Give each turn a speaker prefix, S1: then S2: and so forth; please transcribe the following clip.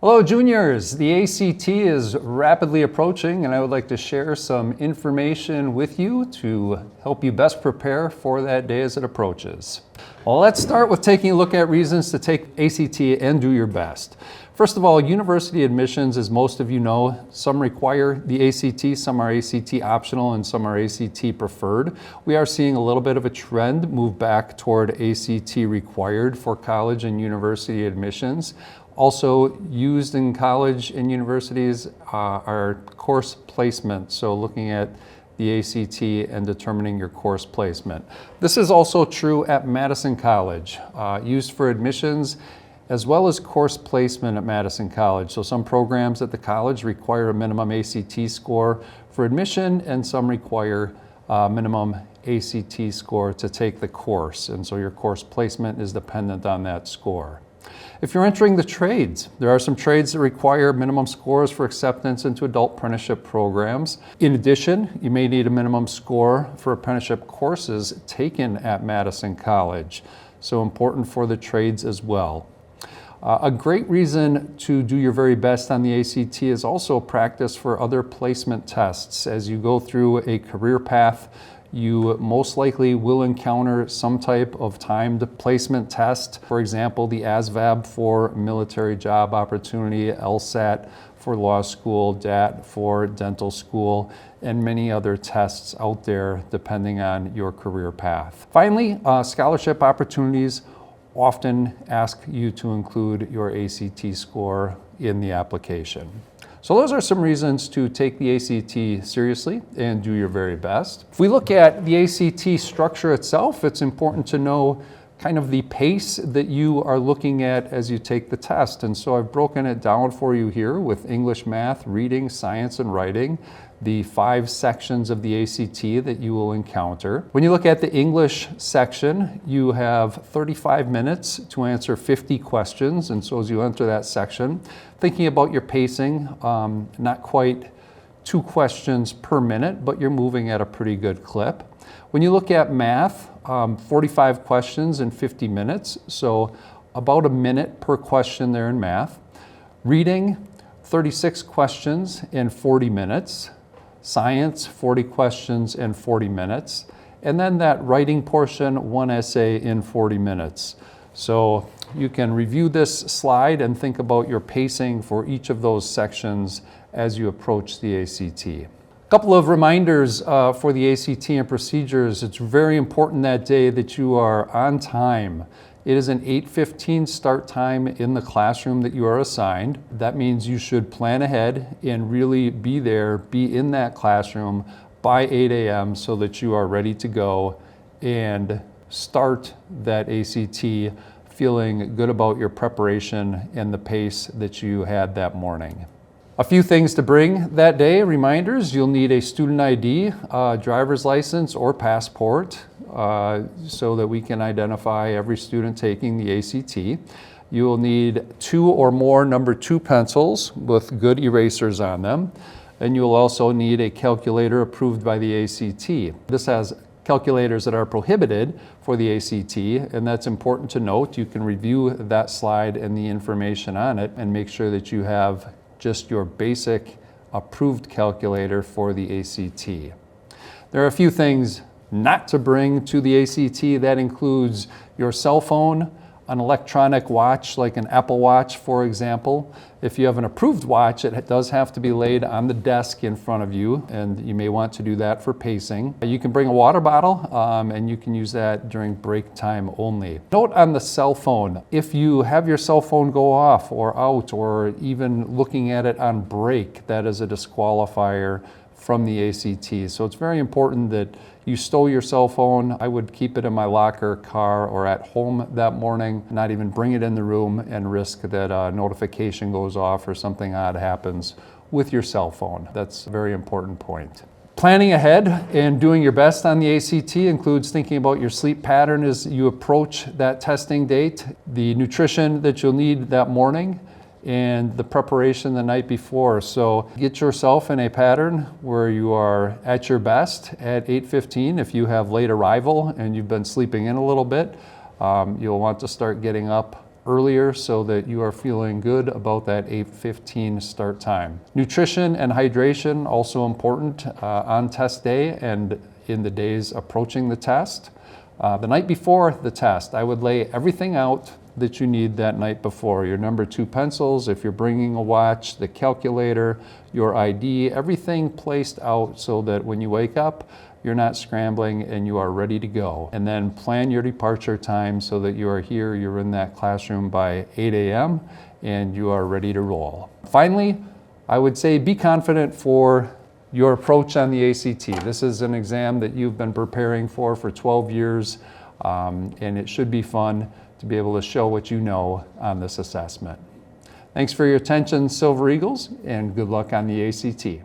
S1: Hello juniors, the ACT is rapidly approaching and I would like to share some information with you to help you best prepare for that day as it approaches. Well, let's start with taking a look at reasons to take ACT and do your best. First of all, university admissions, as most of you know, some require the ACT, some are ACT optional, and some are ACT preferred. We are seeing a little bit of a trend move back toward ACT required for college and university admissions. Also used in college and universities are course placement, so looking at the ACT and determining your course placement. This is also true at Madison College, used for admissions as well as course placement at Madison College. So some programs at the college require a minimum ACT score for admission and some require a minimum ACT score to take the course. And so your course placement is dependent on that score. If you're entering the trades, there are some trades that require minimum scores for acceptance into adult apprenticeship programs. In addition, you may need a minimum score for apprenticeship courses taken at Madison College. So important for the trades as well. A great reason to do your very best on the ACT is also practice for other placement tests. As you go through a career path, you most likely will encounter some type of timed placement test. For example, the ASVAB for military job opportunity, LSAT for law school, DAT for dental school, and many other tests out there depending on your career path. Finally, scholarship opportunities often ask you to include your ACT score in the application. So those are some reasons to take the ACT seriously and do your very best. If we look at the ACT structure itself, it's important to know kind of the pace that you are looking at as you take the test. And so I've broken it down for you here with English, math, reading, science, and writing, the 5 sections of the ACT that you will encounter. When you look at the English section, you have 35 minutes to answer 50 questions. And so as you enter that section, thinking about your pacing, not quite 2 questions per minute, but you're moving at a pretty good clip. When you look at math, 45 questions in 50 minutes, so about a minute per question there in math. Reading, 36 questions in 40 minutes. Science, 40 questions in 40 minutes. And then that writing portion, 1 essay in 40 minutes. So you can review this slide and think about your pacing for each of those sections as you approach the ACT. A couple of reminders for the ACT and procedures. It's very important that day that you are on time. It is an 8:15 start time in the classroom that you are assigned. That means you should plan ahead and really be there, be in that classroom by 8 a.m. so that you are ready to go and start that ACT feeling good about your preparation and the pace that you had that morning. A few things to bring that day, reminders. You'll need a student ID, driver's license, or passport so that we can identify every student taking the ACT. You will need 2 or more number 2 pencils with good erasers on them. And you'll also need a calculator approved by the ACT. This has calculators that are prohibited for the ACT, and that's important to note. You can review that slide and the information on it and make sure that you have just your basic approved calculator for the ACT. There are a few things not to bring to the ACT. That includes your cell phone, an electronic watch like an Apple Watch, for example. If you have an approved watch, it does have to be laid on the desk in front of you, and you may want to do that for pacing. You can bring a water bottle, and you can use that during break time only. Note on the cell phone, if you have your cell phone go off or out, or even looking at it on break, that is a disqualifier from the ACT. So it's very important that you stole your cell phone. I would keep it in my locker, car, or at home that morning, not even bring it in the room and risk that a notification goes off or something odd happens with your cell phone. That's a very important point. Planning ahead and doing your best on the ACT includes thinking about your sleep pattern as you approach that testing date, the nutrition that you'll need that morning, and the preparation the night before. So get yourself in a pattern where you are at your best at 8:15. If you have late arrival and you've been sleeping in a little bit, you'll want to start getting up earlier so that you are feeling good about that 8:15 start time. Nutrition and hydration also important on test day and in the days approaching the test. The night before the test, I would lay everything out that you need that night before. Your number 2 pencils, if you're bringing a watch, the calculator, your ID, everything placed out so that when you wake up, you're not scrambling and you are ready to go. And then plan your departure time so that you are here, you're in that classroom by 8 a.m. and you are ready to roll. Finally, I would say be confident for your approach on the ACT. This is an exam that you've been preparing for 12 years, and it should be fun to be able to show what you know on this assessment. Thanks for your attention, Silver Eagles, and good luck on the ACT.